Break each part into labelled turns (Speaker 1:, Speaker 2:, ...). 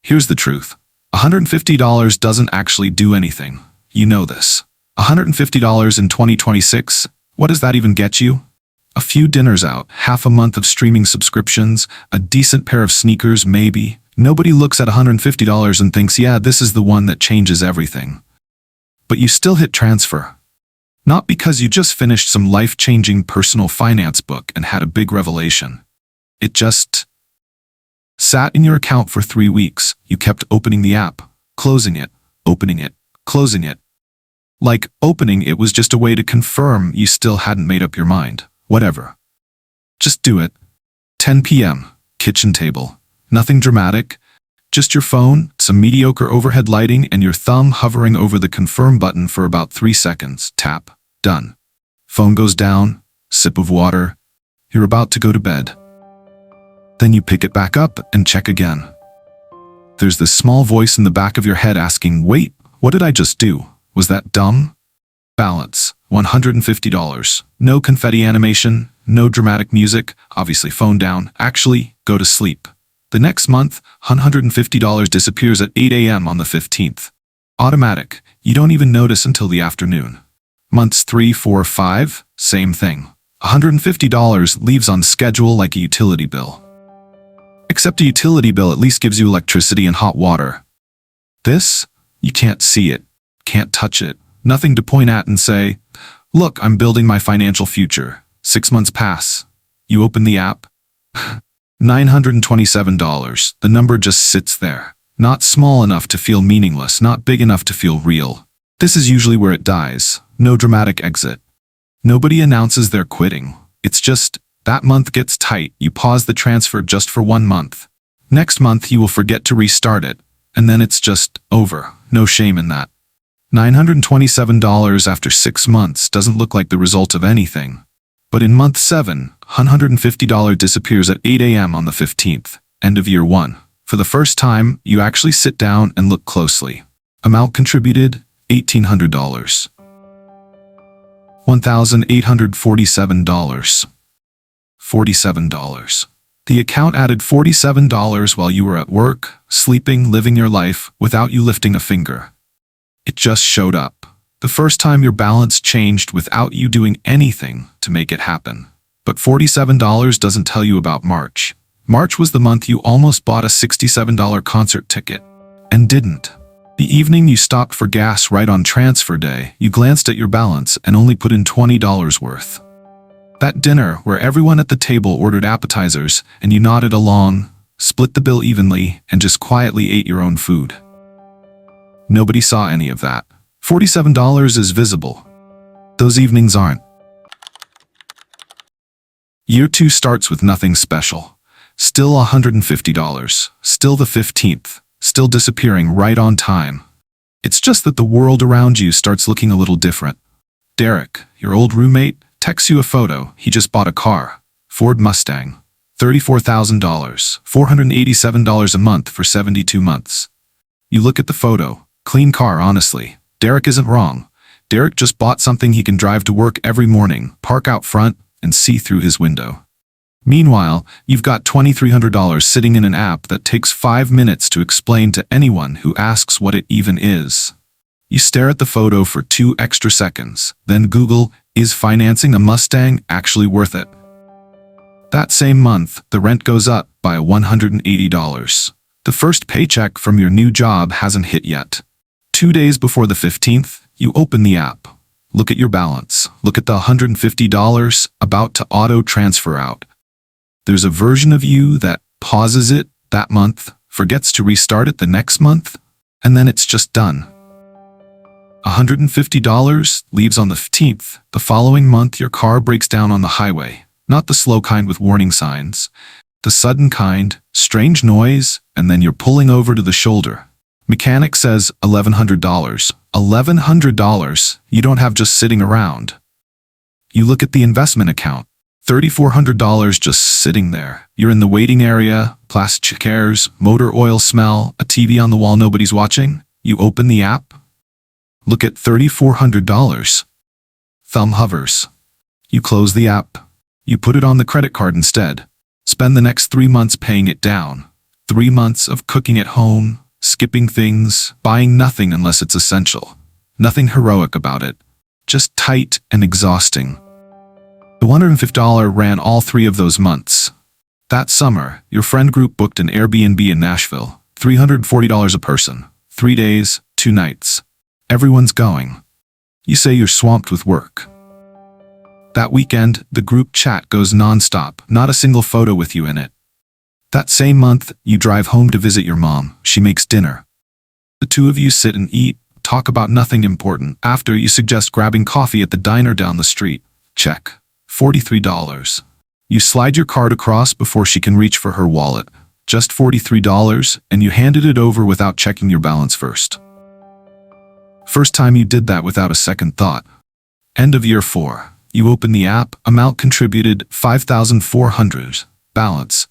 Speaker 1: Here's the truth. $150 doesn't actually do anything. You know this. $150 in 2026, what does that even get you? A few dinners out, half a month of streaming subscriptions, a decent pair of sneakers maybe. Nobody looks at $150 and thinks, yeah, this is the one that changes everything. But you still hit transfer. Not because you just finished some life-changing personal finance book and had a big revelation. It just sat in your account for 3 weeks. You kept opening the app, closing it, opening it, closing it. Like opening it was just a way to confirm you still hadn't made up your mind. Whatever. Just do it. 10 p.m., kitchen table. Nothing dramatic. Just your phone, some mediocre overhead lighting, and your thumb hovering over the confirm button for about 3 seconds. Tap. Done. Phone goes down. Sip of water. You're about to go to bed. Then you pick it back up and check again. There's this small voice in the back of your head asking, wait, what did I just do? Was that dumb? Balance, $150. No confetti animation, no dramatic music, obviously phone down. Actually, go to sleep. The next month, $150 disappears at 8 a.m. on the 15th. Automatic, you don't even notice until the afternoon. Months 3, 4, 5, same thing. $150 leaves on schedule like a utility bill. Except a utility bill at least gives you electricity and hot water. This, you can't see it, can't touch it, nothing to point at and say, look, I'm building my financial future. 6 months pass. You open the app. $927. The number just sits there. Not small enough to feel meaningless, not big enough to feel real. This is usually where it dies. No dramatic exit. Nobody announces they're quitting. It's just, that month gets tight. You pause the transfer just for 1 month. Next month you will forget to restart it. And then it's just over. No shame in that. $927 after 6 months doesn't look like the result of anything. But in month 7, $150 disappears at 8 a.m. on the 15th, end of year 1. For the first time, you actually sit down and look closely. Amount contributed, $1,800. $1,847. $47. The account added $47 while you were at work, sleeping, living your life, without you lifting a finger. It just showed up. The first time your balance changed without you doing anything to make it happen. But $47 doesn't tell you about March. March was the month you almost bought a $67 concert ticket. And didn't. The evening you stopped for gas right on transfer day, you glanced at your balance and only put in $20 worth. That dinner where everyone at the table ordered appetizers and you nodded along, split the bill evenly, and just quietly ate your own food. Nobody saw any of that. $47 is visible. Those evenings aren't. Year 2 starts with nothing special. Still $150. Still the 15th. Still disappearing right on time. It's just that the world around you starts looking a little different. Derek, your old roommate, texts you a photo. He just bought a car. Ford Mustang. $34,000. $487 a month for 72 months. You look at the photo. Clean car, honestly. Derek isn't wrong. Derek just bought something he can drive to work every morning, park out front, and see through his window. Meanwhile, you've got $2,300 sitting in an app that takes 5 minutes to explain to anyone who asks what it even is. You stare at the photo for 2 extra seconds, then Google, is financing a Mustang actually worth it? That same month, the rent goes up by $180. The first paycheck from your new job hasn't hit yet. 2 days before the 15th, you open the app. Look at your balance. Look at the $150 about to auto-transfer out. There's a version of you that pauses it that month, forgets to restart it the next month, and then it's just done. $150 leaves on the 15th. The following month, your car breaks down on the highway. Not the slow kind with warning signs. The sudden kind, strange noise, and then you're pulling over to the shoulder. Mechanic says $1,100. $1,100 you don't have just sitting around. You look at the investment account. $3,400 just sitting there. You're in the waiting area, plastic chairs, motor oil smell, a TV on the wall nobody's watching. You open the app. Look at $3,400. Thumb hovers. You close the app. You put it on the credit card instead. Spend the next 3 months paying it down. 3 months of cooking at home, skipping things, buying nothing unless it's essential. Nothing heroic about it. Just tight and exhausting. The $150 ran all 3 of those months. That summer, your friend group booked an Airbnb in Nashville. $340 a person. 3 days, 2 nights. Everyone's going. You say you're swamped with work. That weekend, the group chat goes nonstop, not a single photo with you in it. That same month, you drive home to visit your mom. She makes dinner. The 2 of you sit and eat, talk about nothing important. After, you suggest grabbing coffee at the diner down the street. Check. $43. You slide your card across before she can reach for her wallet. Just $43, and you handed it over without checking your balance first. First time you did that without a second thought. End of year 4. You open the app, amount contributed $5,400, balance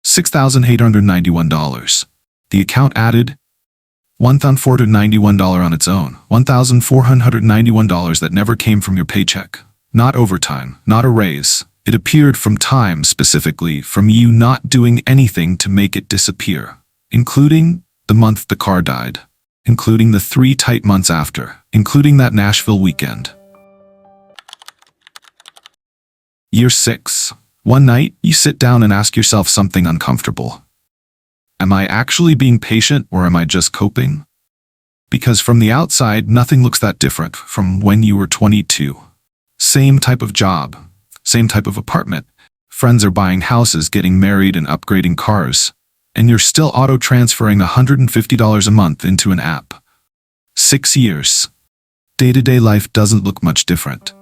Speaker 1: $6,891. The account added $1,491 on its own, $1,491 that never came from your paycheck. Not overtime, not a raise. It appeared from time, specifically from you not doing anything to make it disappear, including the month the car died, including the 3 tight months after, including that Nashville weekend. Year 6. One night, you sit down and ask yourself something uncomfortable. Am I actually being patient or am I just coping? Because from the outside, nothing looks that different from when you were 22. Same type of job, same type of apartment. Friends are buying houses, getting married, and upgrading cars. And you're still auto-transferring $150 a month into an app. 6 years. Day-to-day life doesn't look much different.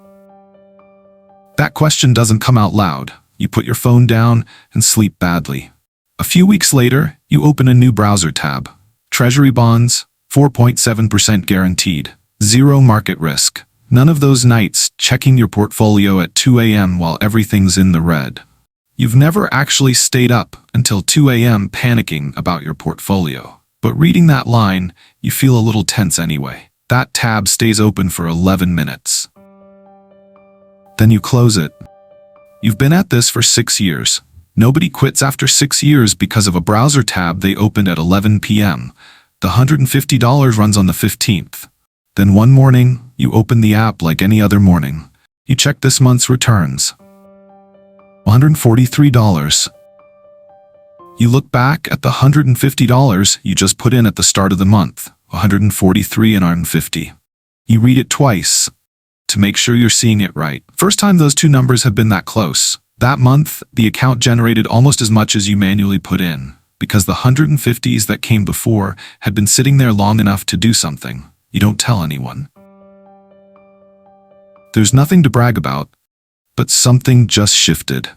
Speaker 1: That question doesn't come out loud. You put your phone down and sleep badly. A few weeks later, you open a new browser tab. Treasury bonds, 4.7% guaranteed. 0 market risk. None of those nights checking your portfolio at 2 a.m. while everything's in the red. You've never actually stayed up until 2 a.m. panicking about your portfolio. But reading that line, you feel a little tense anyway. That tab stays open for 11 minutes. Then you close it. You've been at this for 6 years. Nobody quits after 6 years because of a browser tab they opened at 11 p.m. The $150 runs on the 15th. Then one morning, you open the app like any other morning. You check this month's returns. $143. You look back at the $150 you just put in at the start of the month. $143.50. You read it twice to make sure you're seeing it right. First time those 2 numbers have been that close. That month, the account generated almost as much as you manually put in, because the $150s that came before had been sitting there long enough to do something. You don't tell anyone. There's nothing to brag about, but something just shifted.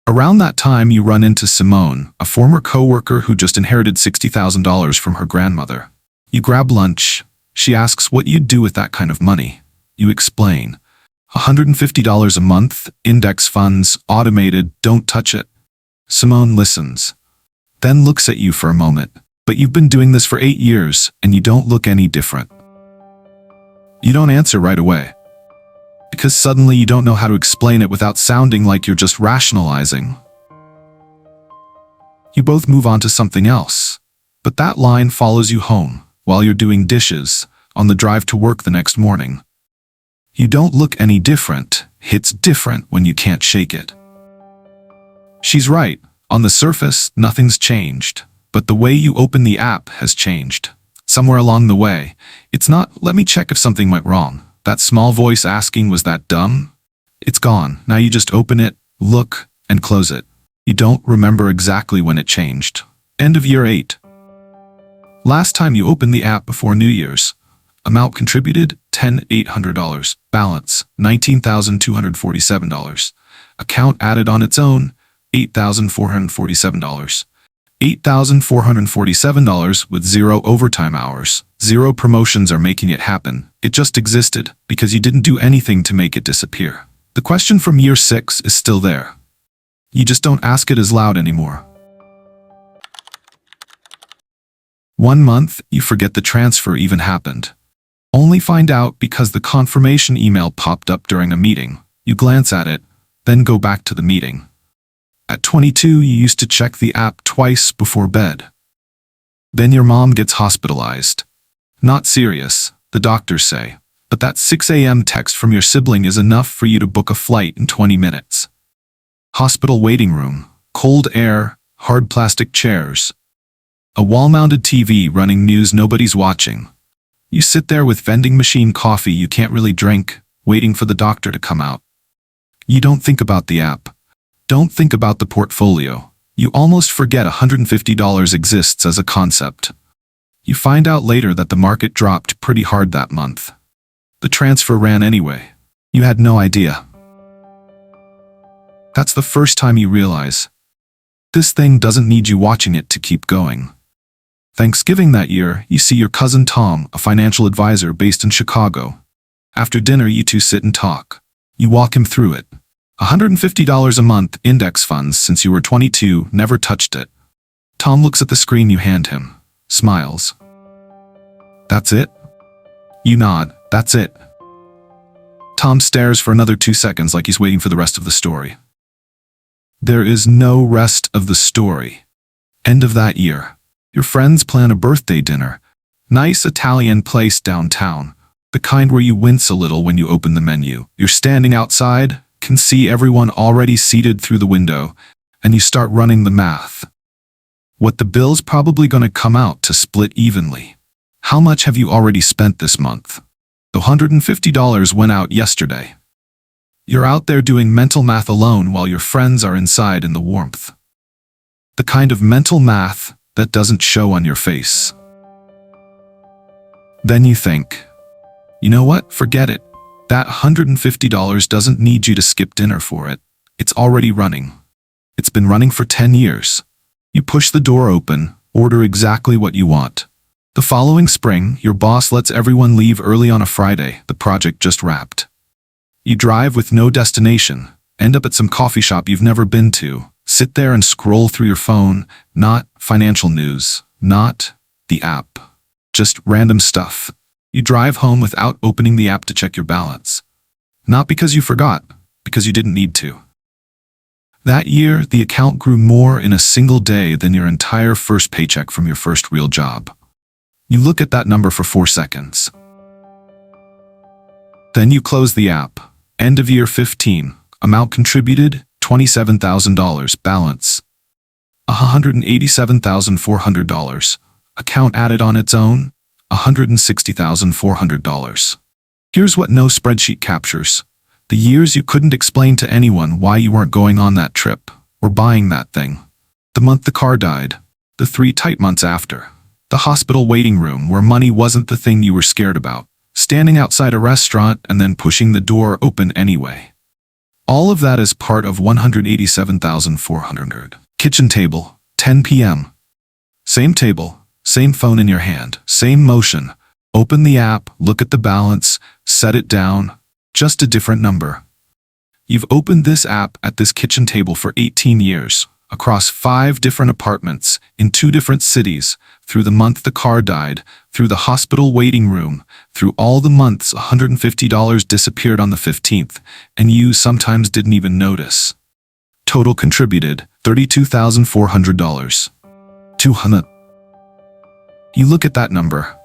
Speaker 1: Around that time, you run into Simone, a former coworker who just inherited $60,000 from her grandmother. You grab lunch. She asks what you'd do with that kind of money. You explain. $150 a month, index funds, automated, don't touch it. Simone listens, then looks at you for a moment. But you've been doing this for 8 years, and you don't look any different. You don't answer right away, because suddenly you don't know how to explain it without sounding like you're just rationalizing. You both move on to something else, but that line follows you home, while you're doing dishes, on the drive to work the next morning. You don't look any different. It's different when you can't shake it. She's right. On the surface, nothing's changed. But the way you open the app has changed. Somewhere along the way, it's not, let me check if something went wrong. That small voice asking, was that dumb? It's gone. Now you just open it, look, and close it. You don't remember exactly when it changed. End of year 8. Last time you opened the app before New Year's. Amount contributed, $10,800. Balance, $19,247. Account added on its own, $8,447. $8,447 with 0 overtime hours. 0 promotions are making it happen. It just existed because you didn't do anything to make it disappear. The question from year 6 is still there. You just don't ask it as loud anymore. 1 month, you forget the transfer even happened. Only find out because the confirmation email popped up during a meeting. You glance at it, then go back to the meeting. At 22, you used to check the app twice before bed. Then your mom gets hospitalized. Not serious, the doctors say, but that 6 a.m. text from your sibling is enough for you to book a flight in 20 minutes. Hospital waiting room, cold air, hard plastic chairs. A wall-mounted TV running news nobody's watching. You sit there with vending machine coffee you can't really drink, waiting for the doctor to come out. You don't think about the app. Don't think about the portfolio. You almost forget $150 exists as a concept. You find out later that the market dropped pretty hard that month. The transfer ran anyway. You had no idea. That's the first time you realize this thing doesn't need you watching it to keep going. Thanksgiving that year, you see your cousin Tom, a financial advisor based in Chicago. After dinner, you two sit and talk. You walk him through it. $150 a month, index funds since you were 22, never touched it. Tom looks at the screen you hand him, smiles. That's it? You nod, that's it. Tom stares for another 2 seconds like he's waiting for the rest of the story. There is no rest of the story. End of that year. Your friends plan a birthday dinner. Nice Italian place downtown. The kind where you wince a little when you open the menu. You're standing outside, can see everyone already seated through the window, and you start running the math. What the bill's probably going to come out to split evenly. How much have you already spent this month? The $150 went out yesterday. You're out there doing mental math alone while your friends are inside in the warmth. The kind of mental math that doesn't show on your face. Then you think, you know what, forget it. That $150 doesn't need you to skip dinner for it. It's already running. It's been running for 10 years. You push the door open, order exactly what you want. The following spring, your boss lets everyone leave early on a Friday. The project just wrapped. You drive with no destination, end up at some coffee shop you've never been to, sit there and scroll through your phone, not financial news, not the app, just random stuff. You drive home without opening the app to check your balance. Not because you forgot, because you didn't need to. That year, the account grew more in a single day than your entire first paycheck from your first real job. You look at that number for 4 seconds. Then you close the app. End of year 15. Amount contributed, $27,000. Balance, $187,400. Account added on its own, $160,400. Here's what no spreadsheet captures. The years you couldn't explain to anyone why you weren't going on that trip or buying that thing. The month the car died. The 3 tight months after. The hospital waiting room where money wasn't the thing you were scared about. Standing outside a restaurant and then pushing the door open anyway. All of that is part of $187,400. Kitchen table, 10 p.m. Same table. Same phone in your hand, same motion. Open the app, look at the balance, set it down. Just a different number. You've opened this app at this kitchen table for 18 years, across 5 different apartments, in 2 different cities, through the month the car died, through the hospital waiting room, through all the months $150 disappeared on the 15th, and you sometimes didn't even notice. Total contributed, $32,400. 200. You look at that number.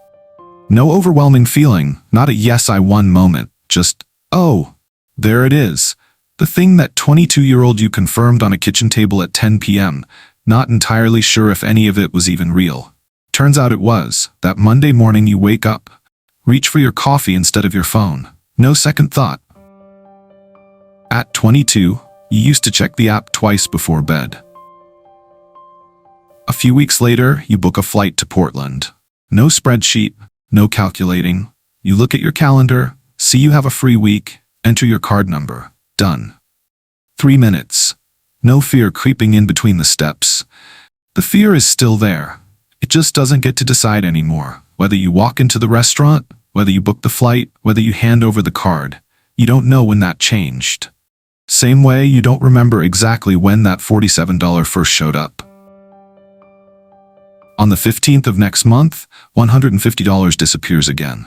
Speaker 1: No overwhelming feeling, not a yes I won moment, just, oh, there it is. The thing that 22-year-old you confirmed on a kitchen table at 10 p.m., not entirely sure if any of it was even real. Turns out it was. That Monday morning you wake up, reach for your coffee instead of your phone. No second thought. At 22, you used to check the app twice before bed. A few weeks later, you book a flight to Portland. No spreadsheet, no calculating. You look at your calendar, see you have a free week, enter your card number. Done. 3 minutes. No fear creeping in between the steps. The fear is still there. It just doesn't get to decide anymore. Whether you walk into the restaurant, whether you book the flight, whether you hand over the card. You don't know when that changed. Same way you don't remember exactly when that $47 first showed up. On the 15th of next month, $150 disappears again.